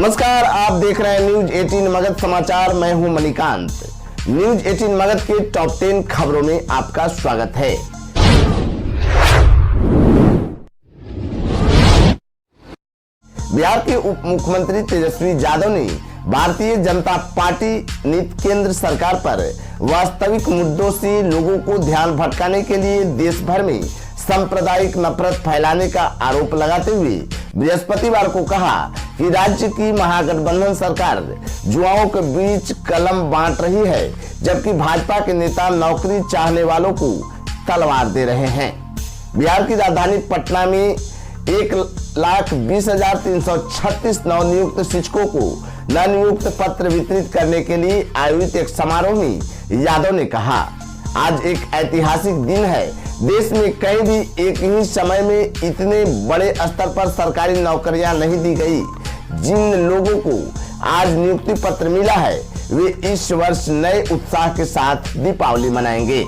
नमस्कार, आप देख रहे हैं न्यूज 18 मगध समाचार। मैं हूं मणिकांत। न्यूज 18 मगध के टॉप 10 खबरों में आपका स्वागत है। बिहार के उप मुख्यमंत्री तेजस्वी यादव ने भारतीय जनता पार्टी नीति केंद्र सरकार पर वास्तविक मुद्दों से लोगों को ध्यान भटकाने के लिए देश भर में सांप्रदायिक नफरत फैलाने का आरोप लगाते हुए बृहस्पतिवार को कहा कि राज्य की महागठबंधन सरकार युवाओं के बीच कलम बांट रही है, जबकि भाजपा के नेता नौकरी चाहने वालों को तलवार दे रहे हैं। बिहार की राजधानी पटना में 1,20,336 नवनियुक्त शिक्षकों को नवनियुक्त पत्र वितरित करने के लिए आयोजित एक समारोह में यादव ने कहा, आज एक ऐतिहासिक दिन है। देश में कहीं भी एक ही समय में इतने बड़े स्तर पर सरकारी नौकरियां नहीं दी गई। जिन लोगों को आज नियुक्ति पत्र मिला है, वे इस वर्ष नए उत्साह के साथ दीपावली मनाएंगे।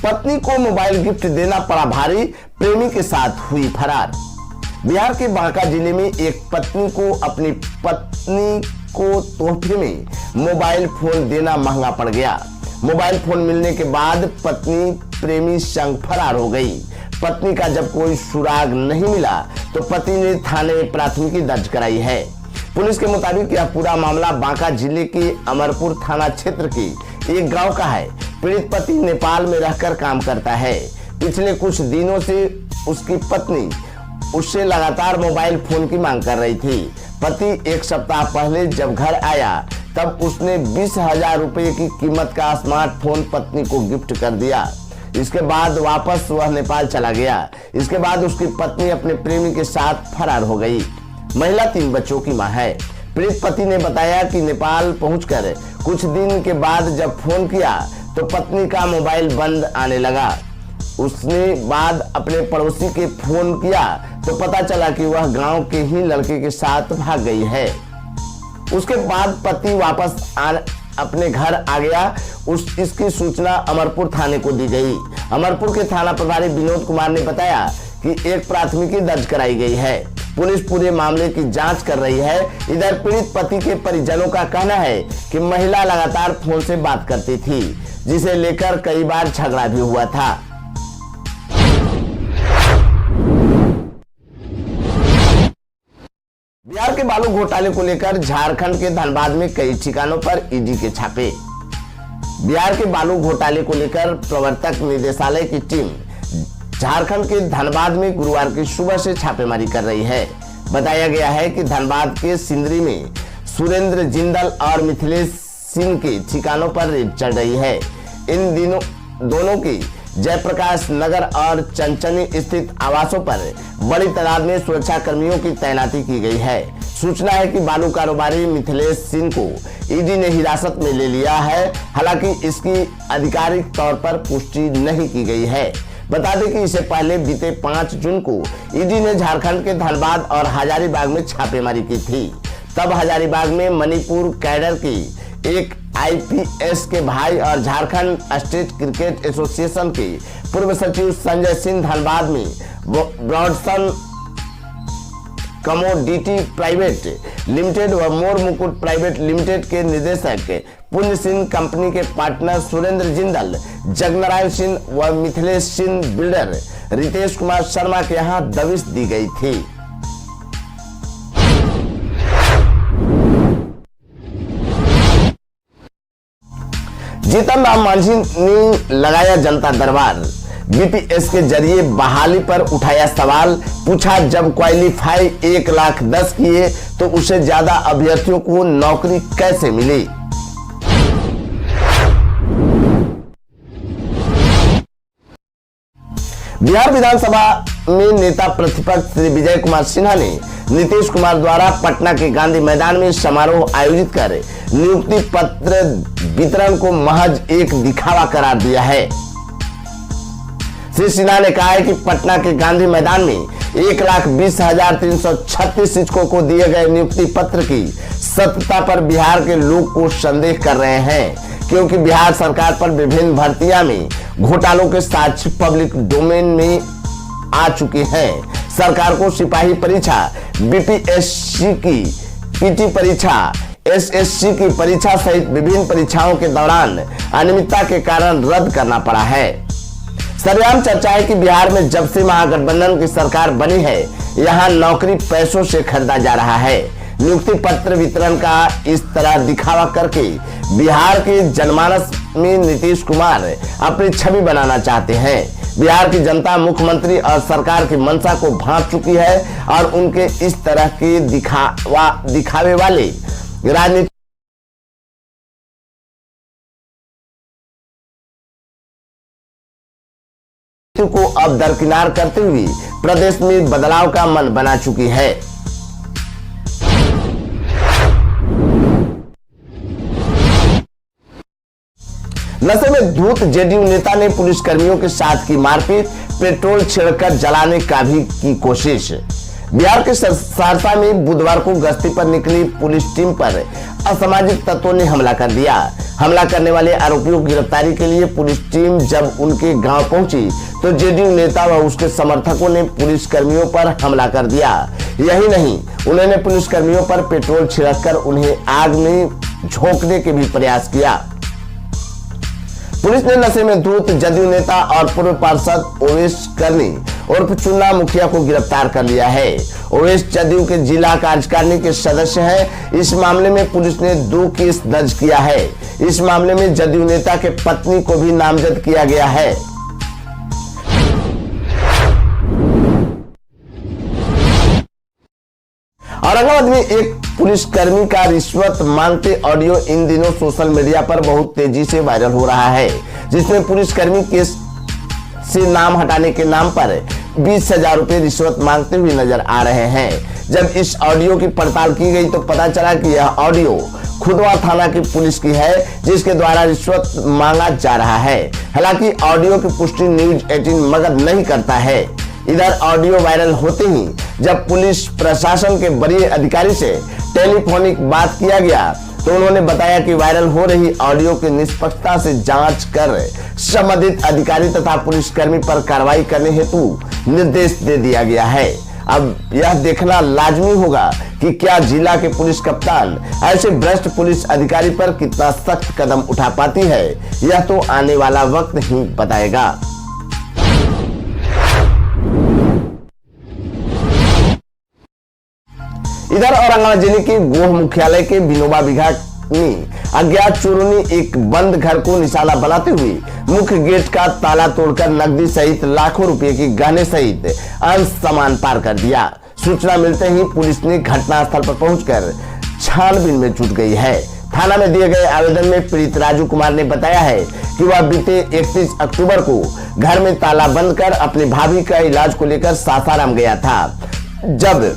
पत्नी को मोबाइल गिफ्ट देना पड़ा भारी, प्रेमी के साथ हुई फरार। बिहार के बांका जिले में एक पत्नी को अपनी पत्नी को तोहफे में मोबाइल फोन देना महंगा पड़ गया। मोबाइल फोन मिलने के बाद पत्नी प्रेमी संग फरार हो गई। पत्नी का जब कोई सुराग नहीं मिला तो पति ने थाने में प्राथमिकी दर्ज कराई है। पुलिस के मुताबिक यह पूरा मामला बांका जिले के अमरपुर थाना क्षेत्र के एक गांव का है। पीड़ित पति नेपाल में रहकर काम करता है। पिछले कुछ दिनों से उसकी पत्नी उससे लगातार मोबाइल फोन की मांग कर रही थी। पति एक सप्ताह पहले जब घर आया तब उसने 20,000 रुपए की कीमत का स्मार्टफोन पत्नी को गिफ्ट कर दिया। इसके बाद वापस वह नेपाल चला गया। इसके बाद उसकी पत्नी अपने प्रेमी के साथ फरार हो गई। महिला 3 बच्चों की मां है। पीड़ित पति ने बताया कि नेपाल पहुंचकर कुछ दिन के बाद जब फोन किया तो पत्नी का मोबाइल बंद आने लगा। उसने बाद अपने पड़ोसी के फोन किया तो पता चला कि वह गांव के ही लड़के के साथ भाग गई है। उसके बाद पति वापस अपने घर आ गया। इसकी सूचना अमरपुर थाने को दी गई। अमरपुर के थाना प्रभारी विनोद कुमार ने बताया कि एक प्राथमिकी दर्ज कराई गई है। पुलिस पूरे मामले की जांच कर रही है। इधर पीड़ित पति के परिजनों का कहना है कि महिला लगातार फोन से बात करती थी, जिसे लेकर कई बार झगड़ा भी हुआ था। बिहार के बालू घोटाले को लेकर झारखंड के धनबाद में कई ठिकानों पर ईडी के छापे। बिहार के बालू घोटाले को लेकर प्रवर्तक निदेशालय की टीम झारखंड के धनबाद में गुरुवार की सुबह से छापेमारी कर रही है। बताया गया है कि धनबाद के सिंदरी में सुरेंद्र जिंदल और मिथिलेश सिंह के ठिकानों पर रेड चल रही है। इन दिनों दोनों की जयप्रकाश नगर और चंचनी स्थित आवासों पर बड़ी तादाद में सुरक्षा कर्मियों की तैनाती की गई है। सूचना है कि बालू कारोबारी मिथिलेश सिंह को ईडी ने हिरासत में ले लिया है। हालांकि इसकी आधिकारिक तौर पर पुष्टि नहीं की गई है। बता दें कि इससे पहले बीते 5 जून को ईडी ने झारखंड के धनबाद और हजारीबाग में छापेमारी की थी। तब हजारीबाग में मणिपुर कैडर की एक आईपीएस के भाई और झारखंड स्टेट क्रिकेट एसोसिएशन के पूर्व सचिव संजय सिंह, धनबाद में ब्रॉडसन कमोडिटी प्राइवेट लिमिटेड व मोर मुकुट प्राइवेट लिमिटेड के निदेशक पुण्य सिंह, कंपनी के पार्टनर सुरेंद्र जिंदल, जगनारायण सिंह व मिथिलेश सिंह बिल्डर रितेश कुमार शर्मा के यहाँ दबिश दी गई थी। जीतन राम मांझी ने लगाया जनता दरबार। बीपीएस के जरिए बहाली पर उठाया सवाल, पूछा जब क्वालिफाई 1,10,000 किए तो उससे ज्यादा अभ्यर्थियों को नौकरी कैसे मिली। बिहार विधानसभा में नेता प्रतिपक्ष श्री विजय कुमार सिन्हा ने नीतीश कुमार द्वारा पटना के गांधी मैदान में समारोह आयोजित कर नियुक्ति पत्र वितरण को महज एक दिखावा करार दिया है। श्री सिन्हा ने कहा है कि पटना के गांधी मैदान में 1,20,336 शिक्षकों को दिए गए नियुक्ति पत्र की सत्यता पर बिहार के लोग को संदेह कर रहे हैं, क्योंकि बिहार सरकार पर विभिन्न भर्तियां में घोटालों के साक्ष्य पब्लिक डोमेन में आ चुकी हैं। सरकार को सिपाही परीक्षा, बीपीएससी की पीटी परीक्षा, एसएससी की परीक्षा सहित विभिन्न परीक्षाओं के दौरान अनियमितता के कारण रद्द करना पड़ा है। सरेआम चर्चा है कि बिहार में जब से महागठबंधन की सरकार बनी है, यहां नौकरी पैसों से खरीदा जा रहा है। नियुक्ति पत्र वितरण का इस तरह दिखावा करके बिहार के जनमानस में नीतीश कुमार अपनी छवि बनाना चाहते हैं। बिहार की जनता मुख्यमंत्री और सरकार की मंशा को भांप चुकी है और उनके इस तरह के दिखावे वाले राजनीति को अब दरकिनार करते हुए प्रदेश में बदलाव का मन बना चुकी है। नशे में धूत जेडीयू नेता ने पुलिसकर्मियों के साथ की मारपीट, पेट्रोल छिड़कर जलाने का भी की कोशिश। बिहार के सहरसा में बुधवार को गश्ती पर निकली पुलिस टीम पर असामाजिक तत्वों ने हमला कर दिया। हमला करने वाले आरोपियों की गिरफ्तारी के लिए पुलिस टीम जब उनके गांव पहुंची तो जेडीयू नेता व उसके समर्थकों ने पुलिस कर्मियों पर हमला कर दिया। यही नहीं, उन्होंने पुलिस कर्मियों पर पेट्रोल छिड़ककर उन्हें आग में झोंकने के भी प्रयास किया। पुलिस ने नशे में धूत जदयू नेता और पूर्व पार्षद ओवैस करनी उर्फ चुन्ना मुखिया को गिरफ्तार कर लिया है। ओवैस जदयू के जिला कार्यकारिणी के सदस्य हैं। इस मामले में पुलिस ने 2 केस दर्ज किया है। इस मामले में जदयू नेता के पत्नी को भी नामजद किया गया है। औरंगाबाद में एक पुलिसकर्मी का रिश्वत मांगते ऑडियो इन दिनों सोशल मीडिया पर बहुत तेजी से वायरल हो रहा है, जिसमें पुलिसकर्मी केस से नाम हटाने के नाम पर 20,000 रुपए रिश्वत मांगते हुए नजर आ रहे हैं। जब इस ऑडियो की पड़ताल की गई तो पता चला कि यह ऑडियो खुदवा थाना की पुलिस की है, जिसके द्वारा रिश्वत मांगा जा रहा है। हालांकि ऑडियो की पुष्टि न्यूज 18 मगध नहीं करता है। इधर ऑडियो वायरल होते ही जब पुलिस प्रशासन के वरीय अधिकारी से टेलीफोनिक बात किया गया तो उन्होंने बताया कि वायरल हो रही ऑडियो की निष्पक्षता से जांच कर संबंधित अधिकारी तथा पुलिसकर्मी पर कार्रवाई करने हेतु निर्देश दे दिया गया है। अब यह देखना लाजमी होगा कि क्या जिला के पुलिस कप्तान ऐसे भ्रष्ट पुलिस अधिकारी पर कितना सख्त कदम उठा पाती है। यह तो आने वाला वक्त ही बताएगा। इधर औरंगाबाद जिले के गोह मुख्यालय के विनोबा बिघा में अज्ञात चोरों ने एक बंद घर को निशाना बनाते हुए मुख्य गेट का ताला तोड़कर नकदी सहित लाखों रुपए के गहने सहित अंश सामान पार कर दिया। सूचना मिलते ही पुलिस ने घटनास्थल पर पहुंचकर छानबीन में जुट गई है। थाना में दिए गए आवेदन में पीड़ित राजू कुमार ने बताया है कि वह बीते 31 अक्टूबर को घर में ताला बंद कर अपनी भाभी का इलाज को लेकर सासाराम गया था। जब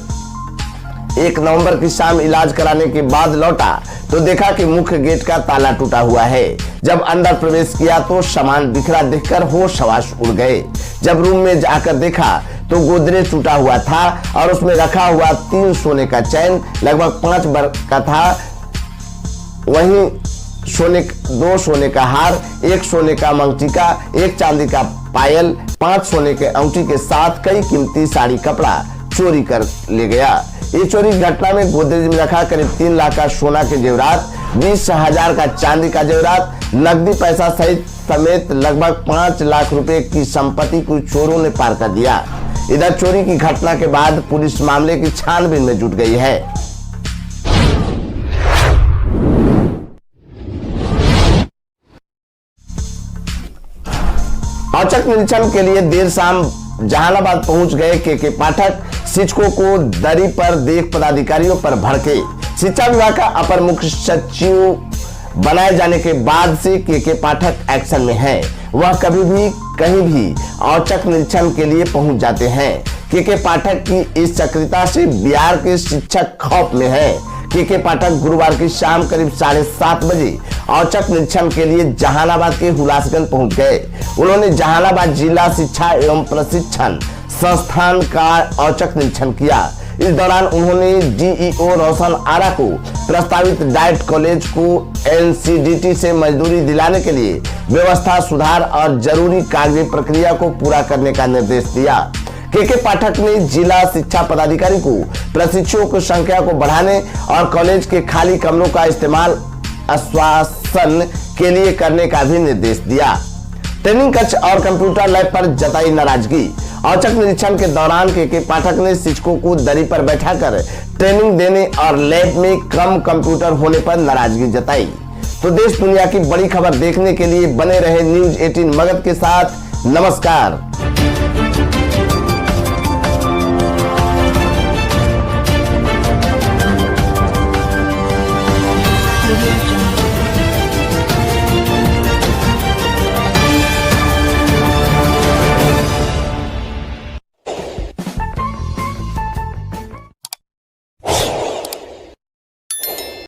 1 नवंबर की शाम इलाज कराने के बाद लौटा तो देखा कि मुख्य गेट का ताला टूटा हुआ है। जब अंदर प्रवेश किया तो सामान बिखरा देखकर होश हवास उड़ गए। जब रूम में जाकर देखा तो गोदरेज टूटा हुआ था और उसमें रखा हुआ 3 सोने का चैन लगभग 5 बर का था। वहीं 2 सोने का हार, 1 सोने का मंगटीका, 1 चांदी का पायल, 5 सोने के अंगूठी के साथ कई कीमती साड़ी कपड़ा चोरी कर ले गया। इस चोरी की घटना में गोदरेज में रखा करीब 3 लाख का सोना के जेवरात, 20,000 का चांदी का जेवरात, नकदी पैसा समेत लगभग 5 लाख रुपए की संपत्ति को चोरों ने पार कर दिया। इधर चोरी की घटना के बाद पुलिस मामले की छानबीन में जुट गई है। औचक निरीक्षण के लिए देर शाम जहानाबाद पहुंच गए के पाठक शिक्षकों को दरी पर देख पदाधिकारियों पर भड़के। शिक्षा विभाग का अपर मुख्य सचिव बनाए जाने के बाद से के पाठक एक्शन में है। वह कभी भी कहीं भी औचक निरीक्षण के लिए पहुंच जाते हैं। के पाठक की इस सक्रियता से बिहार के शिक्षक खौफ में है। के पाठक गुरुवार की शाम करीब 7:30 बजे औचक निरीक्षण के लिए जहानाबाद के हुलासगंज पहुंच गए। उन्होंने जहानाबाद जिला शिक्षा एवं प्रशिक्षण संस्थान का औचक निरीक्षण किया। इस दौरान उन्होंने डीईओ रोशन आरा को प्रस्तावित डाइट कॉलेज को एनसीडीटी से मजदूरी दिलाने के लिए व्यवस्था सुधार और जरूरी कागजी प्रक्रिया को पूरा करने का निर्देश दिया। के पाठक ने जिला शिक्षा पदाधिकारी को प्रशिक्षुओं की संख्या को बढ़ाने और कॉलेज के खाली कमरों का इस्तेमाल आश्वासन के लिए करने का भी निर्देश दिया। ट्रेनिंग कक्ष और कंप्यूटर लैब पर जताई नाराजगी। औचक निरीक्षण के दौरान के पाठक ने शिक्षकों को दरी पर बैठाकर ट्रेनिंग देने और लैब में कम कंप्यूटर होने पर नाराजगी जताई। तो देश दुनिया की बड़ी खबर देखने के लिए बने रहे न्यूज 18 मगध के साथ। नमस्कार।